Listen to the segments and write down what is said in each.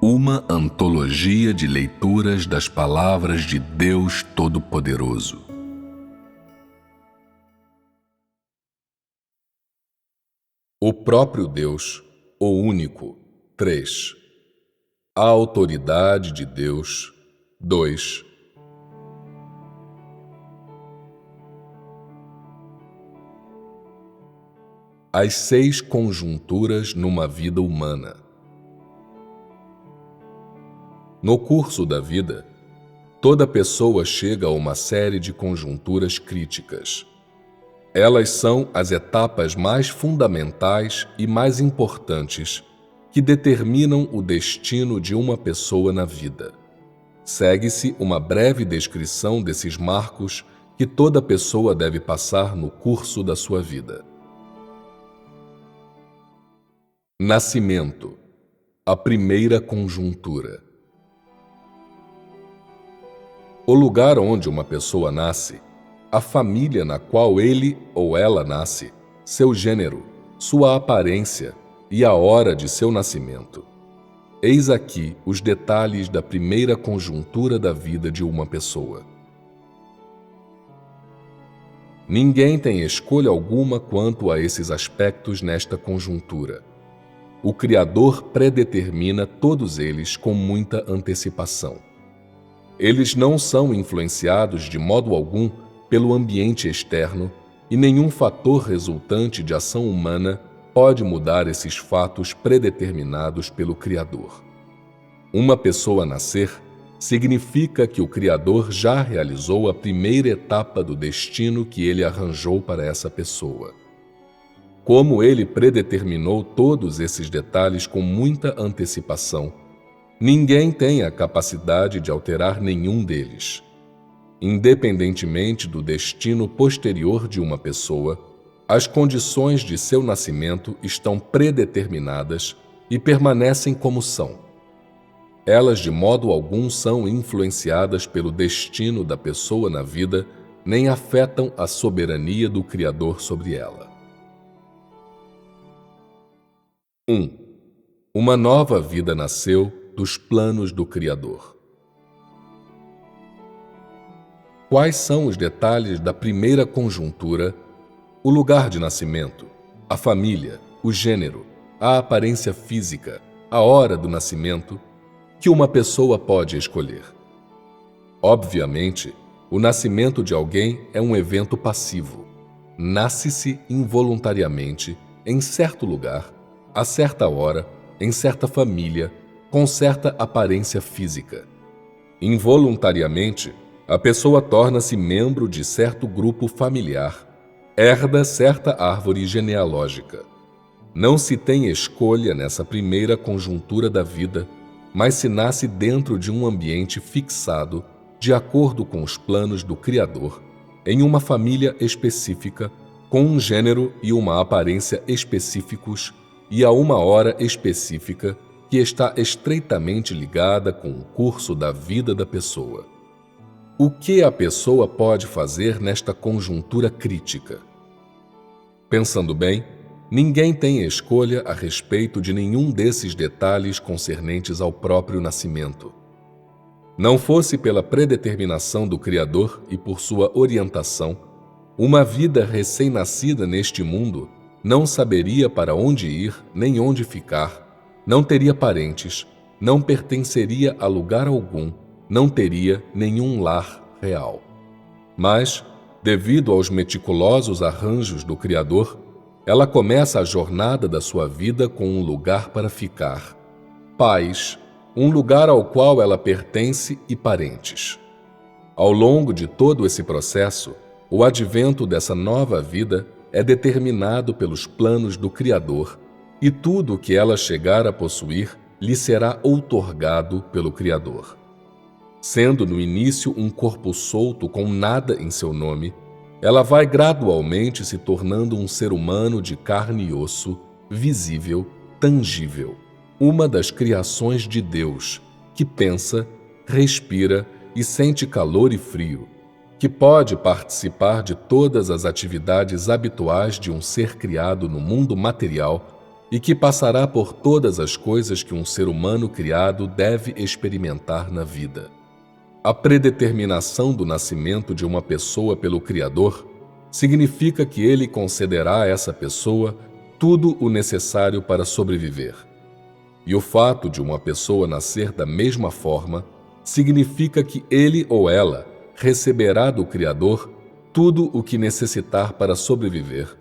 Uma antologia de leituras das palavras de Deus Todo-Poderoso. O próprio Deus, o único. 3. A autoridade de Deus. 2. As 6 conjunturas numa vida humana. No curso da vida, toda pessoa chega a uma série de conjunturas críticas. Elas são as etapas mais fundamentais e mais importantes que determinam o destino de uma pessoa na vida. Segue-se uma breve descrição desses marcos que toda pessoa deve passar no curso da sua vida. Nascimento. A primeira conjuntura. O lugar onde uma pessoa nasce, a família na qual ele ou ela nasce, seu gênero, sua aparência e a hora de seu nascimento. Eis aqui os detalhes da primeira conjuntura da vida de uma pessoa. Ninguém tem escolha alguma quanto a esses aspectos nesta conjuntura. O Criador predetermina todos eles com muita antecipação. Eles não são influenciados de modo algum pelo ambiente externo e nenhum fator resultante de ação humana pode mudar esses fatos predeterminados pelo Criador. Uma pessoa nascer significa que o Criador já realizou a primeira etapa do destino que ele arranjou para essa pessoa. Como ele predeterminou todos esses detalhes com muita antecipação, ninguém tem a capacidade de alterar nenhum deles. Independentemente do destino posterior de uma pessoa, as condições de seu nascimento estão predeterminadas e permanecem como são. Elas de modo algum são influenciadas pelo destino da pessoa na vida, nem afetam a soberania do Criador sobre ela. 1. Uma nova vida nasceu dos planos do Criador. Quais são os detalhes da primeira conjuntura? O lugar de nascimento, a família, o gênero, a aparência física, a hora do nascimento, que uma pessoa pode escolher. Obviamente, o nascimento de alguém é um evento passivo. Nasce-se involuntariamente, em certo lugar, a certa hora, em certa família, com certa aparência física. Involuntariamente, a pessoa torna-se membro de certo grupo familiar, herda certa árvore genealógica. Não se tem escolha nessa primeira conjuntura da vida, mas se nasce dentro de um ambiente fixado, de acordo com os planos do Criador, em uma família específica, com um gênero e uma aparência específicos e a uma hora específica que está estreitamente ligada com o curso da vida da pessoa. O que a pessoa pode fazer nesta conjuntura crítica? Pensando bem, ninguém tem escolha a respeito de nenhum desses detalhes concernentes ao próprio nascimento. Não fosse pela predeterminação do Criador e por sua orientação, uma vida recém-nascida neste mundo não saberia para onde ir nem onde ficar, não teria parentes, não pertenceria a lugar algum, não teria nenhum lar real. Mas, devido aos meticulosos arranjos do Criador, ela começa a jornada da sua vida com um lugar para ficar, pais, um lugar ao qual ela pertence e parentes. Ao longo de todo esse processo, o advento dessa nova vida é determinado pelos planos do Criador e tudo o que ela chegar a possuir lhe será outorgado pelo Criador. Sendo no início um corpo solto com nada em seu nome, ela vai gradualmente se tornando um ser humano de carne e osso, visível, tangível, uma das criações de Deus, que pensa, respira e sente calor e frio, que pode participar de todas as atividades habituais de um ser criado no mundo material e que passará por todas as coisas que um ser humano criado deve experimentar na vida. A predeterminação do nascimento de uma pessoa pelo Criador significa que ele concederá a essa pessoa tudo o necessário para sobreviver. E o fato de uma pessoa nascer da mesma forma significa que ele ou ela receberá do Criador tudo o que necessitar para sobreviver,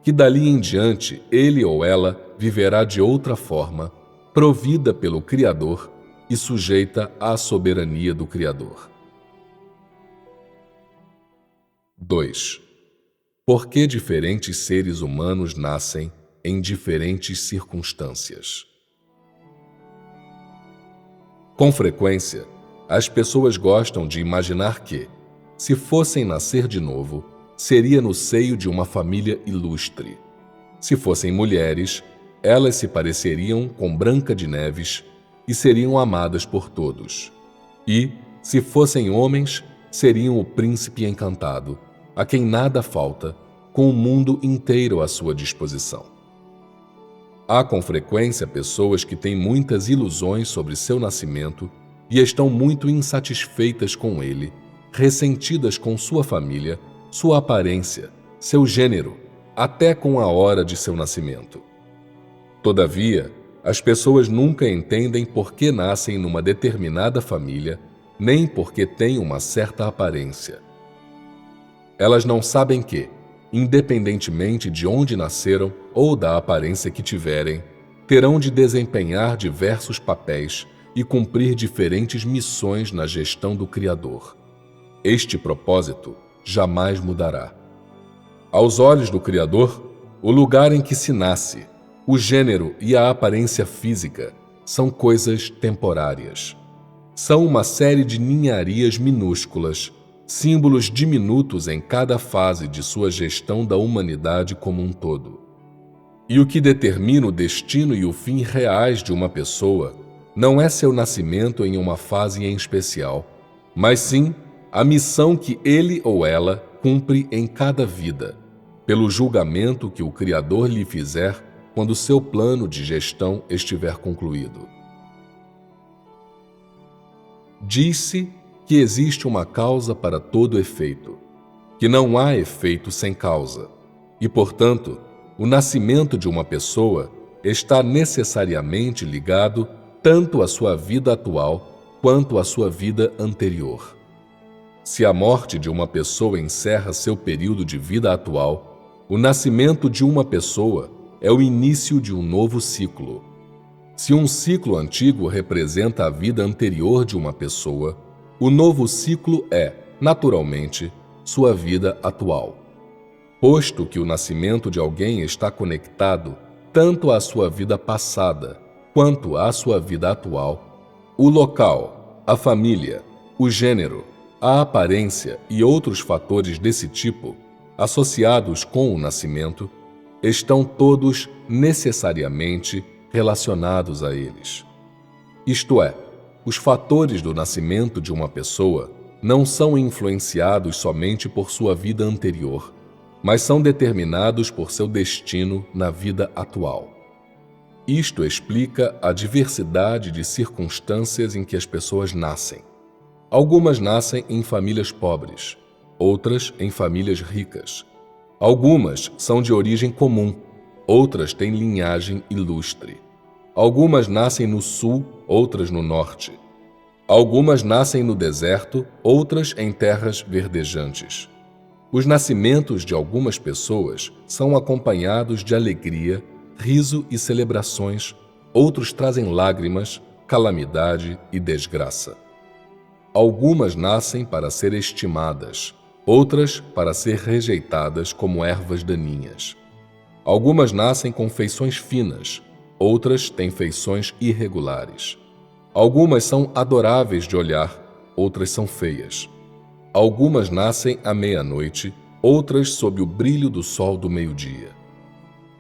que dali em diante ele ou ela viverá de outra forma, provida pelo Criador e sujeita à soberania do Criador. 2. Por que diferentes seres humanos nascem em diferentes circunstâncias? Com frequência, as pessoas gostam de imaginar que, se fossem nascer de novo, seria no seio de uma família ilustre. Se fossem mulheres, elas se pareceriam com Branca de Neves e seriam amadas por todos. E, se fossem homens, seriam o príncipe encantado, a quem nada falta, com o mundo inteiro à sua disposição. Há com frequência pessoas que têm muitas ilusões sobre seu nascimento e estão muito insatisfeitas com ele, ressentidas com sua família, sua aparência, seu gênero, até com a hora de seu nascimento. Todavia, as pessoas nunca entendem por que nascem numa determinada família, nem por que têm uma certa aparência. Elas não sabem que, independentemente de onde nasceram ou da aparência que tiverem, terão de desempenhar diversos papéis e cumprir diferentes missões na gestão do Criador. Este propósito jamais mudará. Aos olhos do Criador, o lugar em que se nasce, o gênero e a aparência física são coisas temporárias. São uma série de ninharias minúsculas, símbolos diminutos em cada fase de sua gestão da humanidade como um todo. E o que determina o destino e o fim reais de uma pessoa não é seu nascimento em uma fase em especial, mas sim a missão que ele ou ela cumpre em cada vida, pelo julgamento que o Criador lhe fizer quando seu plano de gestão estiver concluído. Diz-se que existe uma causa para todo efeito, que não há efeito sem causa, e, portanto, o nascimento de uma pessoa está necessariamente ligado tanto à sua vida atual quanto à sua vida anterior. Se a morte de uma pessoa encerra seu período de vida atual, o nascimento de uma pessoa é o início de um novo ciclo. Se um ciclo antigo representa a vida anterior de uma pessoa, o novo ciclo é, naturalmente, sua vida atual. Posto que o nascimento de alguém está conectado tanto à sua vida passada quanto à sua vida atual, o local, a família, o gênero, a aparência e outros fatores desse tipo, associados com o nascimento, estão todos necessariamente relacionados a eles. Isto é, os fatores do nascimento de uma pessoa não são influenciados somente por sua vida anterior, mas são determinados por seu destino na vida atual. Isto explica a diversidade de circunstâncias em que as pessoas nascem. Algumas nascem em famílias pobres, outras em famílias ricas. Algumas são de origem comum, outras têm linhagem ilustre. Algumas nascem no sul, outras no norte. Algumas nascem no deserto, outras em terras verdejantes. Os nascimentos de algumas pessoas são acompanhados de alegria, riso e celebrações, outros trazem lágrimas, calamidade e desgraça. Algumas nascem para ser estimadas, outras para ser rejeitadas como ervas daninhas. Algumas nascem com feições finas, outras têm feições irregulares. Algumas são adoráveis de olhar, outras são feias. Algumas nascem à meia-noite, outras sob o brilho do sol do meio-dia.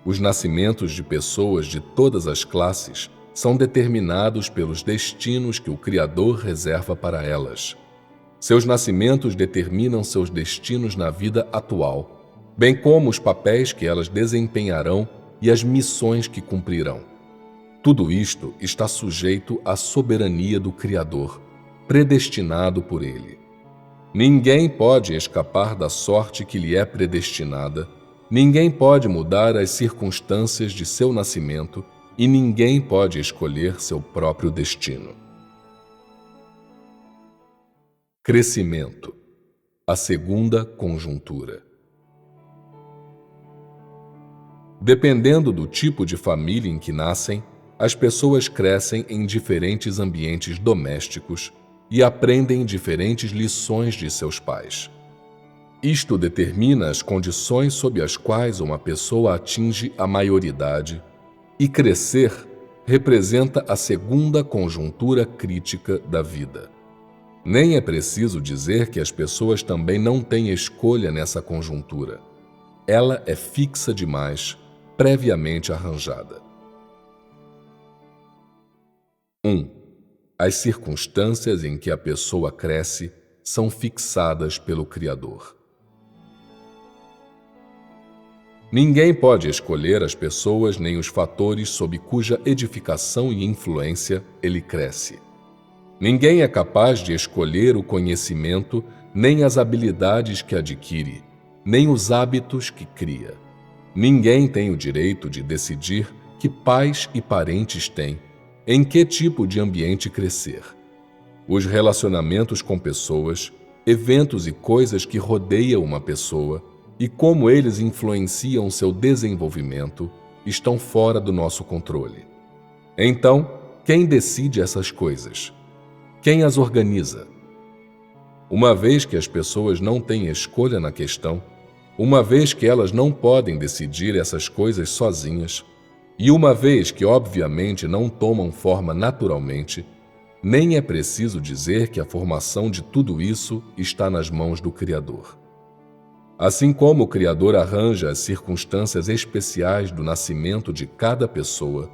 Os nascimentos de pessoas de todas as classes são determinados pelos destinos que o Criador reserva para elas. Seus nascimentos determinam seus destinos na vida atual, bem como os papéis que elas desempenharão e as missões que cumprirão. Tudo isto está sujeito à soberania do Criador, predestinado por Ele. Ninguém pode escapar da sorte que lhe é predestinada, ninguém pode mudar as circunstâncias de seu nascimento e ninguém pode escolher seu próprio destino. Crescimento. A segunda conjuntura. Dependendo do tipo de família em que nascem, as pessoas crescem em diferentes ambientes domésticos e aprendem diferentes lições de seus pais. Isto determina as condições sob as quais uma pessoa atinge a maioridade, e crescer representa a segunda conjuntura crítica da vida. Nem é preciso dizer que as pessoas também não têm escolha nessa conjuntura. Ela é fixa demais, previamente arranjada. 1. As circunstâncias em que a pessoa cresce são fixadas pelo Criador. Ninguém pode escolher as pessoas nem os fatores sob cuja edificação e influência ele cresce. Ninguém é capaz de escolher o conhecimento, nem as habilidades que adquire, nem os hábitos que cria. Ninguém tem o direito de decidir que pais e parentes têm, em que tipo de ambiente crescer. Os relacionamentos com pessoas, eventos e coisas que rodeiam uma pessoa e como eles influenciam seu desenvolvimento estão fora do nosso controle. Então, quem decide essas coisas? Quem as organiza? Uma vez que as pessoas não têm escolha na questão, uma vez que elas não podem decidir essas coisas sozinhas, e uma vez que obviamente não tomam forma naturalmente, nem é preciso dizer que a formação de tudo isso está nas mãos do Criador. Assim como o Criador arranja as circunstâncias especiais do nascimento de cada pessoa,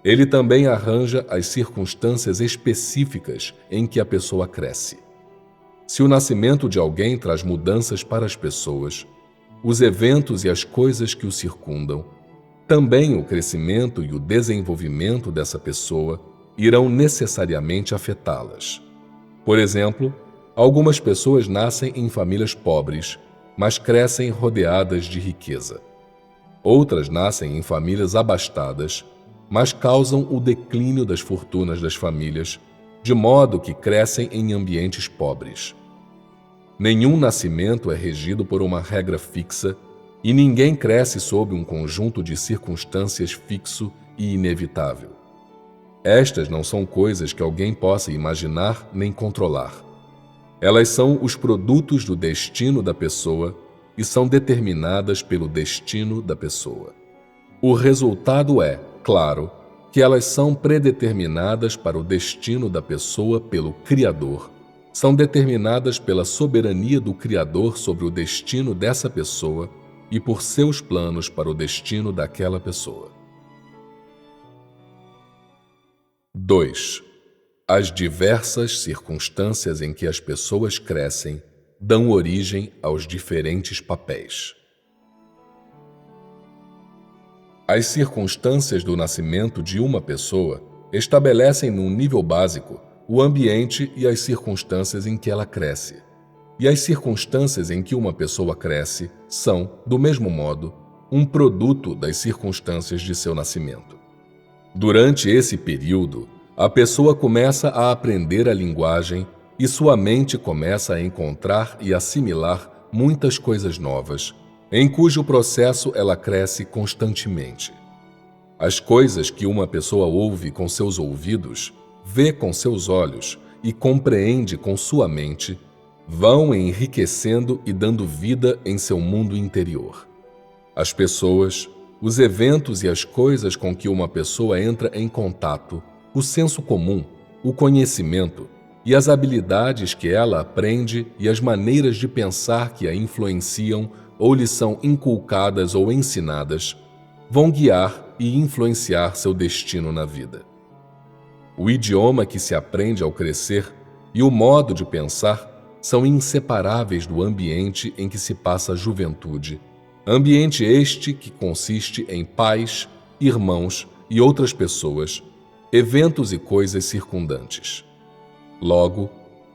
Ele também arranja as circunstâncias específicas em que a pessoa cresce. Se o nascimento de alguém traz mudanças para as pessoas, os eventos e as coisas que o circundam, também o crescimento e o desenvolvimento dessa pessoa irão necessariamente afetá-las. Por exemplo, algumas pessoas nascem em famílias pobres, mas crescem rodeadas de riqueza. Outras nascem em famílias abastadas, mas causam o declínio das fortunas das famílias, de modo que crescem em ambientes pobres. Nenhum nascimento é regido por uma regra fixa e ninguém cresce sob um conjunto de circunstâncias fixo e inevitável. Estas não são coisas que alguém possa imaginar nem controlar. Elas são os produtos do destino da pessoa e são determinadas pelo destino da pessoa. O resultado é, claro, que elas são predeterminadas para o destino da pessoa pelo Criador, são determinadas pela soberania do Criador sobre o destino dessa pessoa e por seus planos para o destino daquela pessoa. 2. As diversas circunstâncias em que as pessoas crescem dão origem aos diferentes papéis. As circunstâncias do nascimento de uma pessoa estabelecem num nível básico o ambiente e as circunstâncias em que ela cresce. E as circunstâncias em que uma pessoa cresce são, do mesmo modo, um produto das circunstâncias de seu nascimento. Durante esse período, a pessoa começa a aprender a linguagem e sua mente começa a encontrar e assimilar muitas coisas novas, em cujo processo ela cresce constantemente. As coisas que uma pessoa ouve com seus ouvidos, vê com seus olhos e compreende com sua mente, vão enriquecendo e dando vida em seu mundo interior. As pessoas, os eventos e as coisas com que uma pessoa entra em contato, o senso comum, o conhecimento e as habilidades que ela aprende e as maneiras de pensar que a influenciam ou lhe são inculcadas ou ensinadas, vão guiar e influenciar seu destino na vida. O idioma que se aprende ao crescer e o modo de pensar são inseparáveis do ambiente em que se passa a juventude, Ambiente este que consiste em pais, irmãos e outras pessoas, eventos e coisas circundantes. Logo,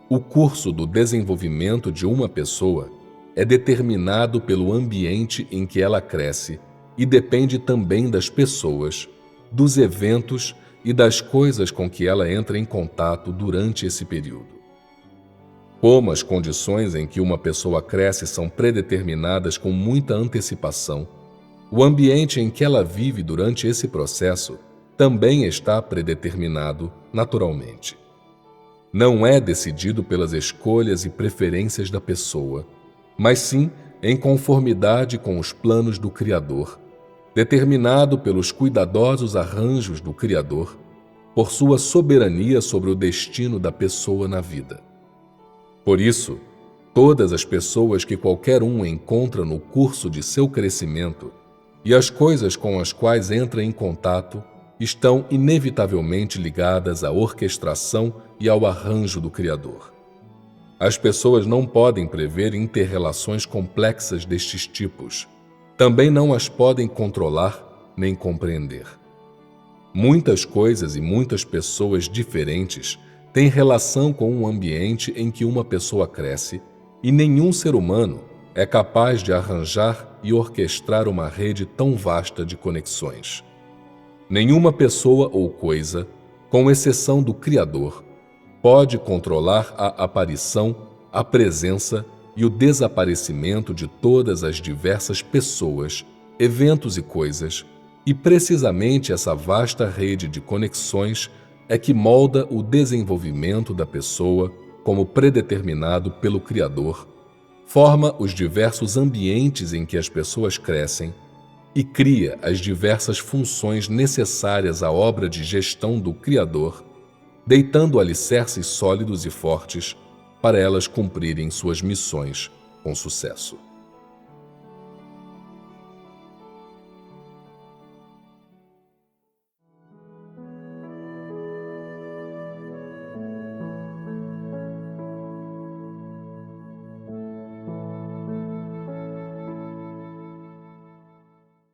o curso do desenvolvimento de uma pessoa é determinado pelo ambiente em que ela cresce e depende também das pessoas, dos eventos e das coisas com que ela entra em contato durante esse período. Como as condições em que uma pessoa cresce são predeterminadas com muita antecipação, o ambiente em que ela vive durante esse processo também está predeterminado naturalmente. Não é decidido pelas escolhas e preferências da pessoa, mas sim em conformidade com os planos do Criador, determinado pelos cuidadosos arranjos do Criador, por sua soberania sobre o destino da pessoa na vida. Por isso, todas as pessoas que qualquer um encontra no curso de seu crescimento e as coisas com as quais entra em contato estão inevitavelmente ligadas à orquestração e ao arranjo do Criador. As pessoas não podem prever inter-relações complexas destes tipos. Também não as podem controlar nem compreender. Muitas coisas e muitas pessoas diferentes têm relação com o ambiente em que uma pessoa cresce, e nenhum ser humano é capaz de arranjar e orquestrar uma rede tão vasta de conexões. Nenhuma pessoa ou coisa, com exceção do Criador, pode controlar a aparição, a presença e o desaparecimento de todas as diversas pessoas, eventos e coisas, e precisamente essa vasta rede de conexões é que molda o desenvolvimento da pessoa como predeterminado pelo Criador, forma os diversos ambientes em que as pessoas crescem e cria as diversas funções necessárias à obra de gestão do Criador, deitando alicerces sólidos e fortes para elas cumprirem suas missões com sucesso.